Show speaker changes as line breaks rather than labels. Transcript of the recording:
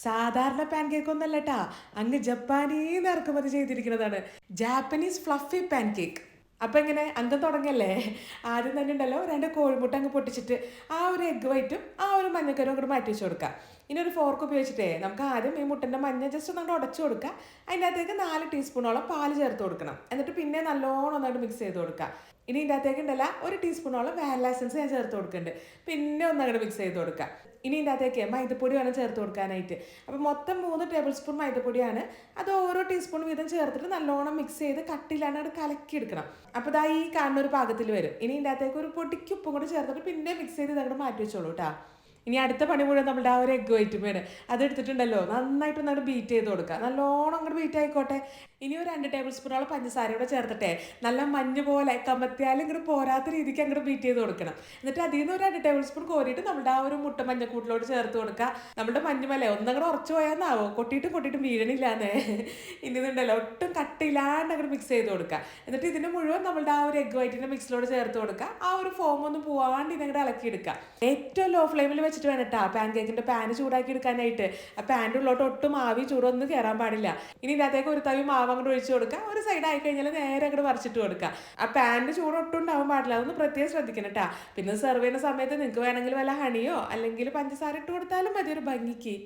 സാധാരണ pan cake ഒന്നല്ല കേട്ടാ, അങ്ങ് ജപ്പാനീന്ന് ഇറക്കുമതി ചെയ്തിരിക്കുന്നതാണ്. Japanese fluffy pancake. അപ്പൊ എങ്ങനെ അംഗം തുടങ്ങല്ലേ? ആദ്യം തന്നെ ഉണ്ടല്ലോ, രണ്ട് കോഴിമുട്ട അങ്ങ് പൊട്ടിച്ചിട്ട് ആ ഒരു എഗ് വൈറ്റും ആ ഒരു മഞ്ഞക്കരും അങ്ങോട്ട് മാറ്റി വെച്ച് കൊടുക്കുക. ഇനി ഒരു ഫോർക്ക് ഉപയോഗിച്ചിട്ടേ നമുക്ക് ആദ്യം ഈ മുട്ടൻ്റെ മഞ്ഞ ജസ്റ്റ് ഒന്നങ്ങോട്ട് ഉടച്ചു കൊടുക്കുക. അതിൻ്റെ അകത്തേക്ക് 4 ടീസ്പൂണോളം പാല് ചേർത്ത് കൊടുക്കണം. എന്നിട്ട് പിന്നെ നല്ലോണം ഒന്നായിട്ട് മിക്സ് ചെയ്ത് കൊടുക്കുക. ഇനി ഇതിൻ്റെ അകത്തേക്ക് ഉണ്ടല്ല 1 ടീസ്പൂണോളം വാനില എസൻസ് ഞാൻ ചേർത്ത് കൊടുക്കുന്നുണ്ട്. പിന്നെ ഒന്നങ്ങോട്ട് മിക്സ് ചെയ്ത് കൊടുക്കുക. ഇനി ഇതിൻ്റെ അകത്തേക്ക് മൈദപ്പൊടി വേണം ചേർത്ത് കൊടുക്കാനായിട്ട്. അപ്പോൾ മൊത്തം 3 ടേബിൾ സ്പൂൺ മൈദപ്പൊടിയാണ്. അത് ഓരോ ടീസ്പൂൺ വീതം ചേർത്തിട്ട് നല്ലോണം മിക്സ് ചെയ്ത് കട്ടിയിലാണ് അത് കലക്കിയെടുക്കണം. അപ്പോൾ ഇതാ ഈ കാണുന്ന ഒരു പാകത്തിൽ വരും. ഇനി ഇതിൻ്റെ അകത്തേക്ക് ഒരു പൊടിക്ക് ഉപ്പും കൂടി ചേർത്തിട്ട് പിന്നെ മിക്സ് ചെയ്ത് ഇതങ്ങോട്ട് മാറ്റി വെച്ചോളൂ കേട്ടോ. ഇനി അടുത്ത പണി മുഴുവൻ നമ്മുടെ ആ ഒരു എഗ് വൈറ്റും വേണം. അത് എടുത്തിട്ടുണ്ടല്ലോ, നന്നായിട്ട് ഒന്നങ്ങോട്ട് ബീറ്റ് ചെയ്ത് കൊടുക്കുക. നല്ലോണം അങ്ങോട്ട് ബീറ്റ് ആയിക്കോട്ടെ. ഇനി ഒരു 2 ടേബിൾ സ്പൂണോളം പഞ്ചസാര കൂടെ ചേർത്തിട്ടെ നല്ല മഞ്ഞ് പോലെ കമത്തിയാലും ഇങ്ങോട്ട് പോരാത്ത രീതിക്ക് അങ്ങോട്ട് ബീറ്റ് ചെയ്ത് കൊടുക്കണം. എന്നിട്ട് അതിൽ നിന്ന് ഒരു 2 ടേബിൾ സ്പൂൺ കോരിയിട്ട് നമ്മുടെ ആ ഒരു മുട്ട മഞ്ഞക്കൂട്ടിലോട്ട് ചേർത്ത് കൊടുക്കുക. നമ്മുടെ മഞ്ഞുമല്ലേ ഒന്നങ്ങോട്ട് ഉറച്ചു പോയാന്നാവോ, കൊട്ടിയിട്ടും വീഴണില്ലാന്നേ. ഇനി ഇതുണ്ടല്ലോ ഒട്ടും കട്ടിയില്ലാണ്ട് അങ്ങോട്ട് മിക്സ് ചെയ്ത് കൊടുക്കുക. എന്നിട്ട് ഇതിന് മുഴുവൻ നമ്മളുടെ ആ ഒരു എഗ് വൈറ്റിൻ്റെ മിക്സിലോട്ട് ചേർത്ത് കൊടുക്കുക. ആ ഒരു ഫോം ഒന്നും പോവാണ്ട് ഇതങ്ങോട്ട് ഇളക്കിയെടുക്കുക. ഏറ്റവും ലോ ഫ്ലെയിമിൽ വെച്ചിട്ട് വേണം കേട്ടോ പാൻ കേക്കിൻ്റെ പാന് ചൂടാക്കി എടുക്കാനായിട്ട്. ആ പാൻ്റെ ഉള്ളോട്ട് ഒട്ടും ആവി ചൂടൊന്നും കയറാൻ പാടില്ല. ഇനി ഇതിനകത്തേക്ക് ഒരു തവി മാവ് അങ്ങോട്ട് ഒഴിച്ച് കൊടുക്കുക. ഒരു സൈഡ് ആയി കഴിഞ്ഞാൽ നേരെ അങ്ങോട്ട് മറിച്ചിട്ട് കൊടുക്കുക. ആ പാനിൻ്റെ ചൂട് ഒട്ടും ഉണ്ടാവാൻ പാടില്ല. അതൊന്ന് പ്രത്യേകം ശ്രദ്ധിക്കണം കേട്ടോ. പിന്നെ സെർവ് ചെയ്യുന്ന സമയത്ത് നിങ്ങൾക്ക് വേണമെങ്കിൽ വല്ല ഹണിയോ അല്ലെങ്കിൽ പഞ്ചസാര ഇട്ട് കൊടുത്താലും മതി ഒരു ഭംഗിക്ക്.